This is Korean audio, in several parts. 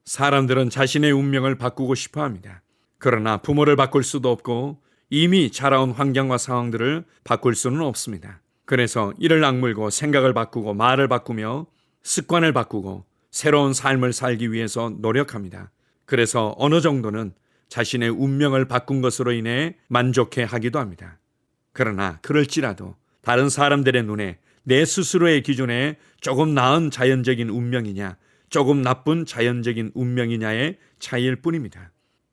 사람들은 자신의 운명을 바꾸고 싶어 합니다. 그러나 부모를 바꿀 수도 없고 이미 자라온 환경과 상황들을 바꿀 수는 없습니다. 그래서 이를 악물고 생각을 바꾸고 말을 바꾸며 습관을 바꾸고 새로운 삶을 살기 위해서 노력합니다. 그래서 어느 정도는 자신의 운명을 바꾼 것으로 인해 만족해 하기도 합니다. 그러나 그럴지라도 다른 사람들의 눈에 내 스스로의 기준에 조금 나은 자연적인 운명이냐, 조금 나쁜 자연적인 운명이냐의 차이일 뿐입니다.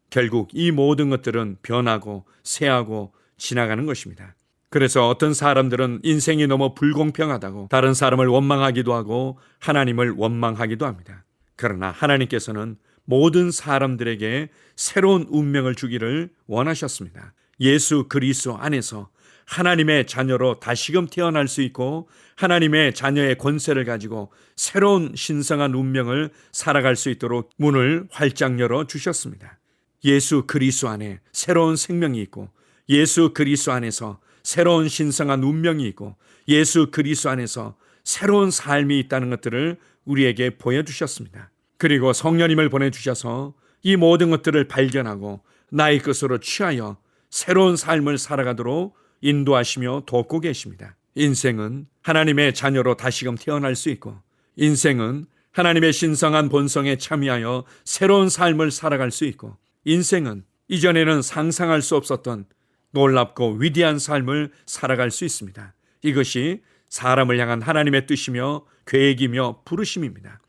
결국 이 모든 것들은 변하고 쇠하고 지나가는 것입니다. 그래서 어떤 사람들은 인생이 너무 불공평하다고 다른 사람을 원망하기도 하고 하나님을 원망하기도 합니다. 그러나 하나님께서는 모든 사람들에게 새로운 운명을 주기를 원하셨습니다. 예수 그리스도 안에서 하나님의 자녀로 다시금 태어날 수 있고 하나님의 자녀의 권세를 가지고 새로운 신성한 운명을 살아갈 수 있도록 문을 활짝 열어 주셨습니다. 예수 그리스도 안에 새로운 생명이 있고 예수 그리스도 안에서 새로운 신성한 운명이 있고 예수 그리스도 안에서 새로운 삶이 있다는 것들을 우리에게 보여주셨습니다. 그리고 성령님을 보내주셔서 이 모든 것들을 발견하고 나의 것으로 취하여 새로운 삶을 살아가도록 인도하시며 돕고 계십니다. 인생은 하나님의 자녀로 다시금 태어날 수 있고 인생은 하나님의 신성한 본성에 참여하여 새로운 삶을 살아갈 수 있고 인생은 이전에는 상상할 수 없었던 놀랍고 위대한 삶을 살아갈 수 있습니다. 이것이 사람을 향한 하나님의 뜻이며 계획이며 부르심입니다.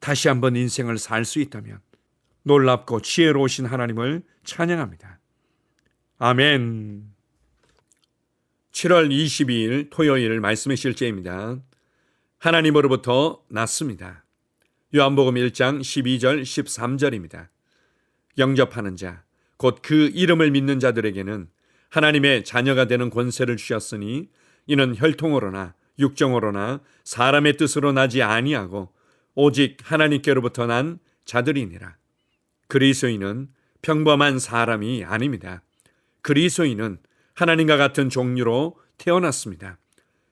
다시 한번 인생을 살 수 있다면 놀랍고 지혜로우신 하나님을 찬양합니다. 아멘. 7월 22일 토요일 말씀의 실제입니다. 하나님으로부터 났습니다. 요한복음 1장 12절 13절입니다. 영접하는 자, 곧 그 이름을 믿는 자들에게는 하나님의 자녀가 되는 권세를 주셨으니 이는 혈통으로나 육정으로나 사람의 뜻으로 나지 아니하고 오직 하나님께로부터 난 자들이니라. 그리스도인은 평범한 사람이 아닙니다. 그리스도인은 하나님과 같은 종류로 태어났습니다.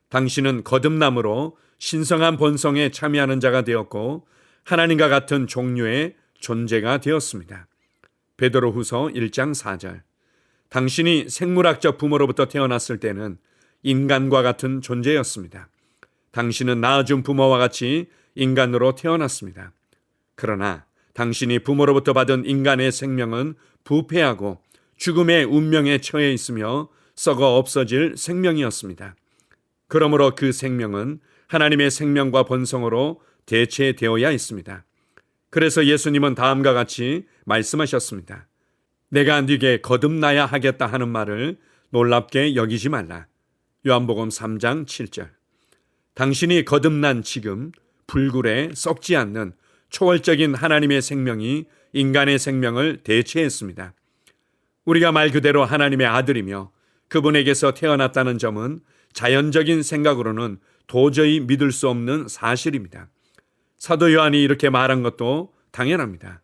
당신은 거듭남으로 신성한 본성에 참여하는 자가 되었고 하나님과 같은 종류의 존재가 되었습니다. 베드로후서 1장 4절. 당신이 생물학적 부모로부터 태어났을 때는 인간과 같은 존재였습니다. 당신은 낳아준 부모와 같이 인간으로 태어났습니다. 그러나 당신이 부모로부터 받은 인간의 생명은 부패하고 죽음의 운명에 처해 있으며 썩어 없어질 생명이었습니다. 그러므로 그 생명은 하나님의 생명과 본성으로 대체되어야 했습니다. 그래서 예수님은 다음과 같이 말씀하셨습니다. 내가 네게 거듭나야 하겠다 하는 말을 놀랍게 여기지 말라. 요한복음 3장 7절. 당신이 거듭난 지금 불굴에 썩지 않는 초월적인 하나님의 생명이 인간의 생명을 대체했습니다. 우리가 말 그대로 하나님의 아들이며 그분에게서 태어났다는 점은 자연적인 생각으로는 도저히 믿을 수 없는 사실입니다. 사도 요한이 이렇게 말한 것도 당연합니다.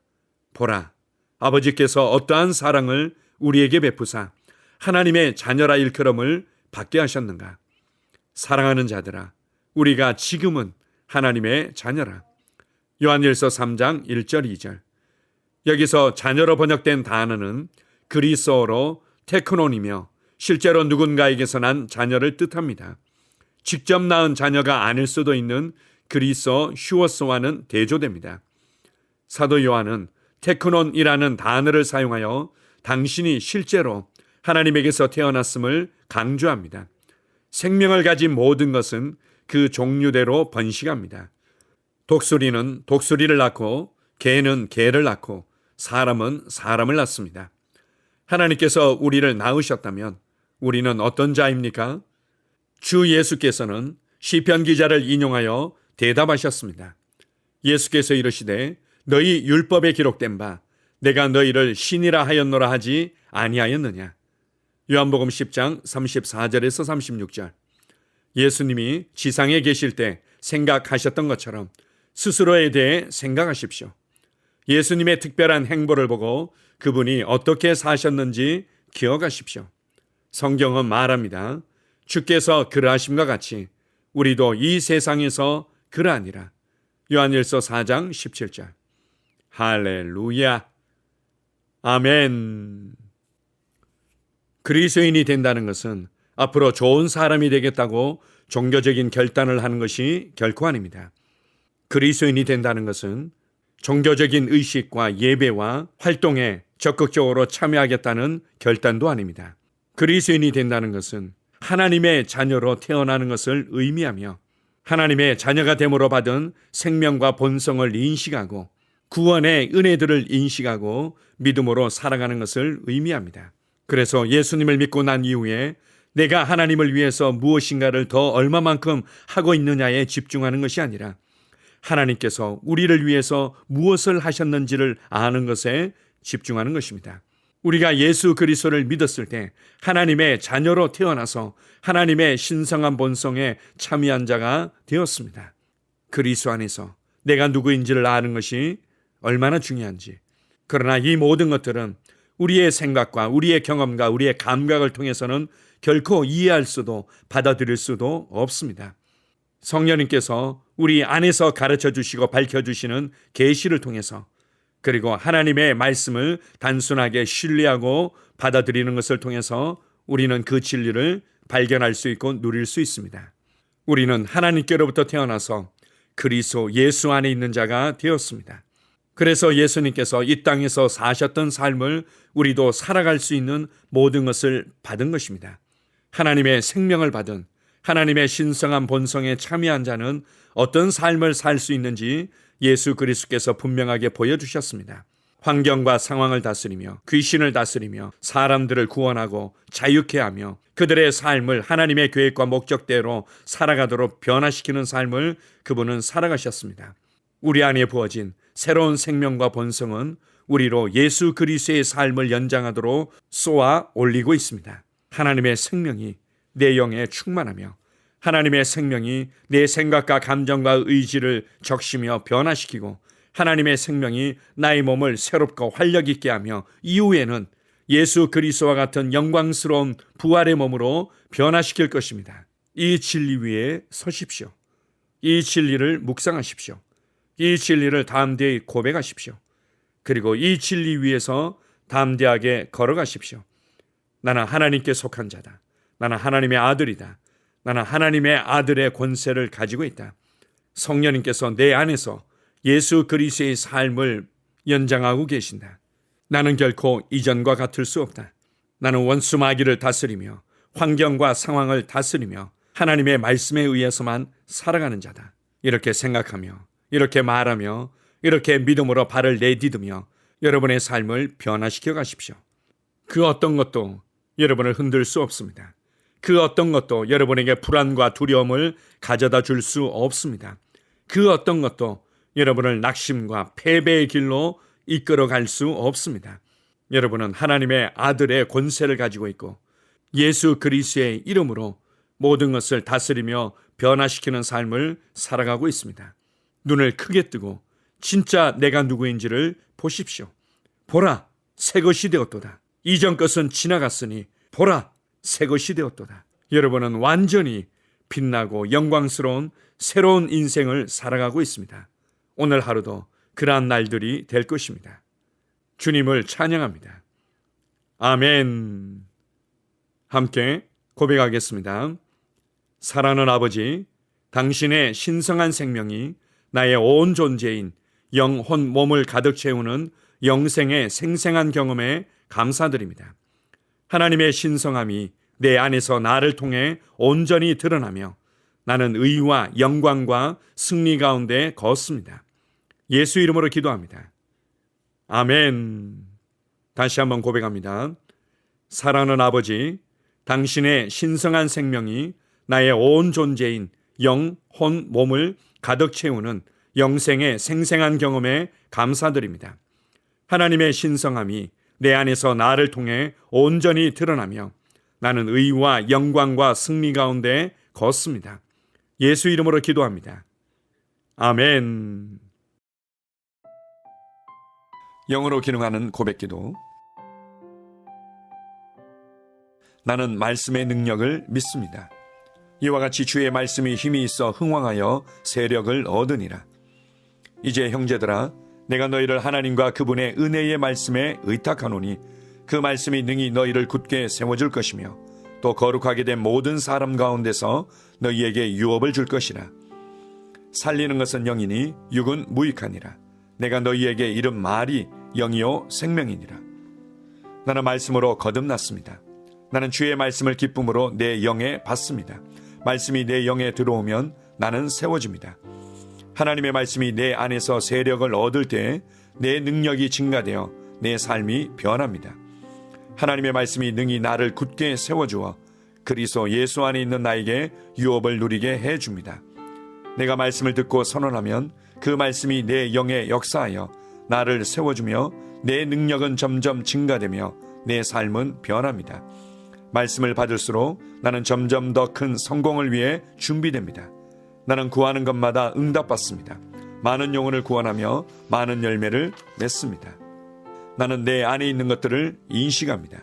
보라, 아버지께서 어떠한 사랑을 우리에게 베푸사 하나님의 자녀라 일컬음을 받게 하셨는가. 사랑하는 자들아, 우리가 지금은 하나님의 자녀라. 요한일서 3장 1절 2절. 여기서 자녀로 번역된 단어는 그리스어로 테크논이며 실제로 누군가에게서 난 자녀를 뜻합니다. 직접 낳은 자녀가 아닐 수도 있는 그리스어 휴어스와는 대조됩니다. 사도 요한은 테크논이라는 단어를 사용하여 당신이 실제로 하나님에게서 태어났음을 강조합니다. 생명을 가진 모든 것은 그 종류대로 번식합니다. 독수리는 독수리를 낳고 개는 개를 낳고 사람은 사람을 낳습니다. 하나님께서 우리를 낳으셨다면 우리는 어떤 자입니까? 주 예수께서는 시편 기자를 인용하여 대답하셨습니다. 예수께서 이르시되 너희 율법에 기록된 바 내가 너희를 신이라 하였노라 하지 아니하였느냐. 요한복음 10장 34절에서 36절. 예수님이 지상에 계실 때 생각하셨던 것처럼 스스로에 대해 생각하십시오. 예수님의 특별한 행보를 보고 그분이 어떻게 사셨는지 기억하십시오. 성경은 말합니다. 주께서 그러하심과 같이 우리도 이 세상에서 그러하니라. 요한일서 4장 17절. 할렐루야. 아멘. 그리스도인이 된다는 것은 앞으로 좋은 사람이 되겠다고 종교적인 결단을 하는 것이 결코 아닙니다. 그리스도인이 된다는 것은 종교적인 의식과 예배와 활동에 적극적으로 참여하겠다는 결단도 아닙니다. 그리스도인이 된다는 것은 하나님의 자녀로 태어나는 것을 의미하며 하나님의 자녀가 됨으로 받은 생명과 본성을 인식하고 구원의 은혜들을 인식하고 믿음으로 살아가는 것을 의미합니다. 그래서 예수님을 믿고 난 이후에 내가 하나님을 위해서 무엇인가를 더 얼마만큼 하고 있느냐에 집중하는 것이 아니라 하나님께서 우리를 위해서 무엇을 하셨는지를 아는 것에 집중하는 것입니다. 우리가 예수 그리스도를 믿었을 때 하나님의 자녀로 태어나서 하나님의 신성한 본성에 참여한 자가 되었습니다. 그리스도 안에서 내가 누구인지를 아는 것이 얼마나 중요한지. 그러나 이 모든 것들은 우리의 생각과 우리의 경험과 우리의 감각을 통해서는 결코 이해할 수도 받아들일 수도 없습니다. 성령님께서 우리 안에서 가르쳐 주시고 밝혀 주시는 계시를 통해서 그리고 하나님의 말씀을 단순하게 신뢰하고 받아들이는 것을 통해서 우리는 그 진리를 발견할 수 있고 누릴 수 있습니다. 우리는 하나님께로부터 태어나서 그리스도 예수 안에 있는 자가 되었습니다. 그래서 예수님께서 이 땅에서 사셨던 삶을 우리도 살아갈 수 있는 모든 것을 받은 것입니다. 하나님의 생명을 받은 하나님의 신성한 본성에 참여한 자는 어떤 삶을 살 수 있는지 예수 그리스도께서 분명하게 보여주셨습니다. 환경과 상황을 다스리며 귀신을 다스리며 사람들을 구원하고 자유케 하며 그들의 삶을 하나님의 계획과 목적대로 살아가도록 변화시키는 삶을 그분은 살아가셨습니다. 우리 안에 부어진 새로운 생명과 본성은 우리로 예수 그리스도의 삶을 연장하도록 쏘아 올리고 있습니다. 하나님의 생명이 내 영에 충만하며 하나님의 생명이 내 생각과 감정과 의지를 적시며 변화시키고 하나님의 생명이 나의 몸을 새롭고 활력 있게 하며 이후에는 예수 그리스도와 같은 영광스러운 부활의 몸으로 변화시킬 것입니다. 이 진리 위에 서십시오. 이 진리를 묵상하십시오. 이 진리를 담대히 고백하십시오. 그리고 이 진리 위에서 담대하게 걸어가십시오. 나는 하나님께 속한 자다. 나는 하나님의 아들이다. 나는 하나님의 아들의 권세를 가지고 있다. 성령님께서 내 안에서 예수 그리스도의 삶을 연장하고 계신다. 나는 결코 이전과 같을 수 없다. 나는 원수 마귀를 다스리며 환경과 상황을 다스리며 하나님의 말씀에 의해서만 살아가는 자다. 이렇게 생각하며 이렇게 말하며 이렇게 믿음으로 발을 내디디며 여러분의 삶을 변화시켜 가십시오. 그 어떤 것도 여러분을 흔들 수 없습니다. 그 어떤 것도 여러분에게 불안과 두려움을 가져다 줄 수 없습니다. 그 어떤 것도 여러분을 낙심과 패배의 길로 이끌어 갈 수 없습니다. 여러분은 하나님의 아들의 권세를 가지고 있고 예수 그리스도의 이름으로 모든 것을 다스리며 변화시키는 삶을 살아가고 있습니다. 눈을 크게 뜨고 진짜 내가 누구인지를 보십시오. 보라, 새 것이 되었도다. 이전 것은 지나갔으니 보라, 새 것이 되었도다. 여러분은 완전히 빛나고 영광스러운 새로운 인생을 살아가고 있습니다. 오늘 하루도 그러한 날들이 될 것입니다. 주님을 찬양합니다. 아멘. 함께 고백하겠습니다. 사랑하는 아버지, 당신의 신성한 생명이 나의 온 존재인 영혼 몸을 가득 채우는 영생의 생생한 경험에 감사드립니다. 하나님의 신성함이 내 안에서 나를 통해 온전히 드러나며 나는 의와 영광과 승리 가운데 걷습니다. 예수 이름으로 기도합니다. 아멘. 다시 한번 고백합니다. 사랑하는 아버지, 당신의 신성한 생명이 나의 온 존재인 영, 혼, 몸을 가득 채우는 영생의 생생한 경험에 감사드립니다. 하나님의 신성함이 내 안에서 나를 통해 온전히 드러나며 나는 의와 영광과 승리 가운데 걷습니다. 예수 이름으로 기도합니다. 아멘. 영으로 기능하는 고백기도. 나는 말씀의 능력을 믿습니다. 이와 같이 주의 말씀이 힘이 있어 흥왕하여 세력을 얻으니라. 이제 형제들아, 내가 너희를 하나님과 그분의 은혜의 말씀에 의탁하노니 그 말씀이 능히 너희를 굳게 세워줄 것이며 또 거룩하게 된 모든 사람 가운데서 너희에게 유업을 줄 것이라. 살리는 것은 영이니 육은 무익하니라. 내가 너희에게 이른 말이 영이요 생명이니라. 나는 말씀으로 거듭났습니다. 나는 주의 말씀을 기쁨으로 내 영에 받습니다. 말씀이 내 영에 들어오면 나는 세워집니다. 하나님의 말씀이 내 안에서 세력을 얻을 때 내 능력이 증가되어 내 삶이 변합니다. 하나님의 말씀이 능히 나를 굳게 세워주어 그리스도 예수 안에 있는 나에게 유업을 누리게 해줍니다. 내가 말씀을 듣고 선언하면 그 말씀이 내 영에 역사하여 나를 세워주며 내 능력은 점점 증가되며 내 삶은 변합니다. 말씀을 받을수록 나는 점점 더 큰 성공을 위해 준비됩니다. 나는 구하는 것마다 응답받습니다. 많은 영혼을 구원하며 많은 열매를 맺습니다. 나는 내 안에 있는 것들을 인식합니다.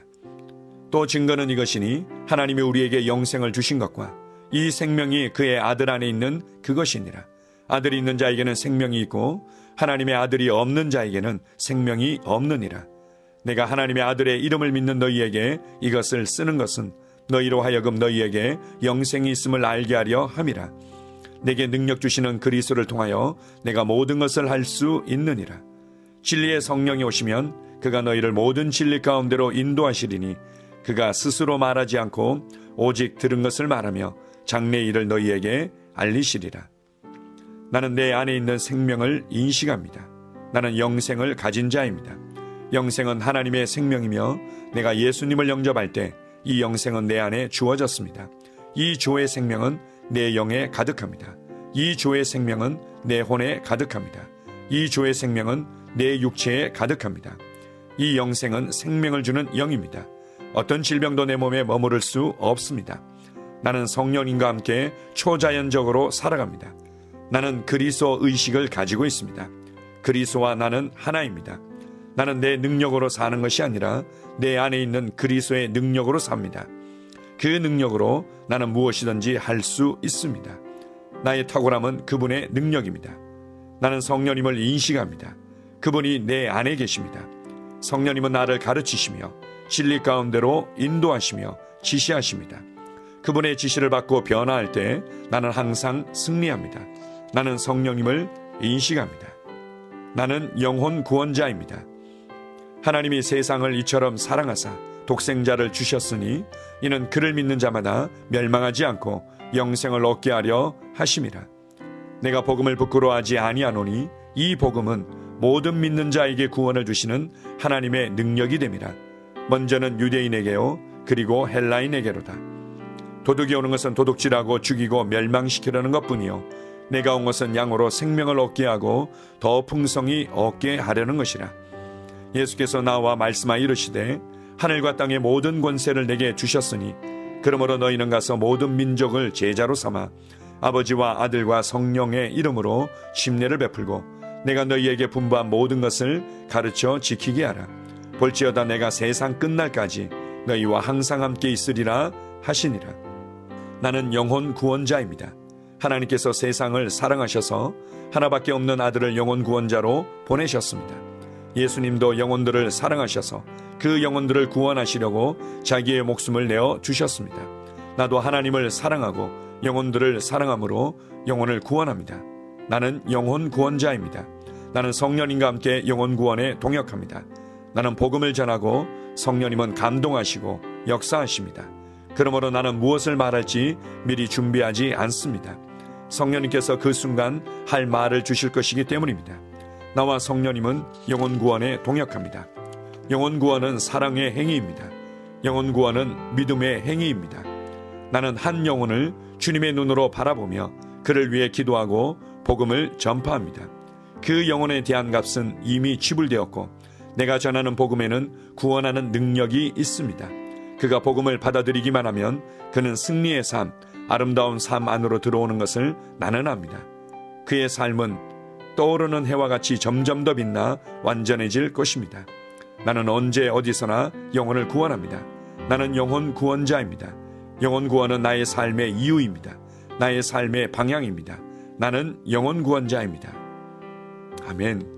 또 증거는 이것이니 하나님이 우리에게 영생을 주신 것과 이 생명이 그의 아들 안에 있는 그것이니라. 아들이 있는 자에게는 생명이 있고 하나님의 아들이 없는 자에게는 생명이 없느니라. 내가 하나님의 아들의 이름을 믿는 너희에게 이것을 쓰는 것은 너희로 하여금 너희에게 영생이 있음을 알게 하려 함이라. 내게 능력 주시는 그리스도를 통하여 내가 모든 것을 할 수 있느니라. 진리의 성령이 오시면 그가 너희를 모든 진리 가운데로 인도하시리니 그가 스스로 말하지 않고 오직 들은 것을 말하며 장래 일을 너희에게 알리시리라. 나는 내 안에 있는 생명을 인식합니다. 나는 영생을 가진 자입니다. 영생은 하나님의 생명이며 내가 예수님을 영접할 때 이 영생은 내 안에 주어졌습니다. 이 주의 생명은 내 영에 가득합니다. 이 주의 생명은 내 혼에 가득합니다. 이 주의 생명은 내 육체에 가득합니다. 이 영생은 생명을 주는 영입니다. 어떤 질병도 내 몸에 머무를 수 없습니다. 나는 성령님과 함께 초자연적으로 살아갑니다. 나는 그리스도 의식을 가지고 있습니다. 그리스도와 나는 하나입니다. 나는 내 능력으로 사는 것이 아니라 내 안에 있는 그리스도의 능력으로 삽니다. 그 능력으로 나는 무엇이든지 할 수 있습니다. 나의 탁월함은 그분의 능력입니다. 나는 성령님을 인식합니다. 그분이 내 안에 계십니다. 성령님은 나를 가르치시며 진리 가운데로 인도하시며 지시하십니다. 그분의 지시를 받고 변화할 때 나는 항상 승리합니다. 나는 성령님을 인식합니다. 나는 영혼 구원자입니다. 하나님이 세상을 이처럼 사랑하사 독생자를 주셨으니 이는 그를 믿는 자마다 멸망하지 않고 영생을 얻게 하려 하심이라. 내가 복음을 부끄러워하지 아니하노니 이 복음은 모든 믿는 자에게 구원을 주시는 하나님의 능력이 됨이라. 먼저는 유대인에게요 그리고 헬라인에게로다. 도둑이 오는 것은 도둑질하고 죽이고 멸망시키려는 것뿐이요 내가 온 것은 양으로 생명을 얻게 하고 더 풍성히 얻게 하려는 것이라. 예수께서 나와 말씀하여 이르시되 하늘과 땅의 모든 권세를 내게 주셨으니 그러므로 너희는 가서 모든 민족을 제자로 삼아 아버지와 아들과 성령의 이름으로 침례를 베풀고 내가 너희에게 분부한 모든 것을 가르쳐 지키게 하라. 볼지어다 내가 세상 끝날까지 너희와 항상 함께 있으리라 하시니라. 나는 영혼 구원자입니다. 하나님께서 세상을 사랑하셔서 하나밖에 없는 아들을 영혼 구원자로 보내셨습니다. 예수님도 영혼들을 사랑하셔서 그 영혼들을 구원하시려고 자기의 목숨을 내어 주셨습니다. 나도 하나님을 사랑하고 영혼들을 사랑함으로 영혼을 구원합니다. 나는 영혼 구원자입니다. 나는 성령님과 함께 영혼 구원에 동역합니다. 나는 복음을 전하고 성령님은 감동하시고 역사하십니다. 그러므로 나는 무엇을 말할지 미리 준비하지 않습니다. 성령님께서 그 순간 할 말을 주실 것이기 때문입니다. 나와 성령님은 영혼 구원에 동역합니다. 영혼 구원은 사랑의 행위입니다. 영혼 구원은 믿음의 행위입니다. 나는 한 영혼을 주님의 눈으로 바라보며 그를 위해 기도하고 복음을 전파합니다. 그 영혼에 대한 값은 이미 지불되었고 내가 전하는 복음에는 구원하는 능력이 있습니다. 그가 복음을 받아들이기만 하면 그는 승리의 삶, 아름다운 삶 안으로 들어오는 것을 나는 압니다. 그의 삶은 떠오르는 해와 같이 점점 더 빛나 완전해질 것입니다. 나는 언제 어디서나 영혼을 구원합니다. 나는 영혼 구원자입니다. 영혼 구원은 나의 삶의 이유입니다. 나의 삶의 방향입니다. 나는 영혼 구원자입니다. 아멘.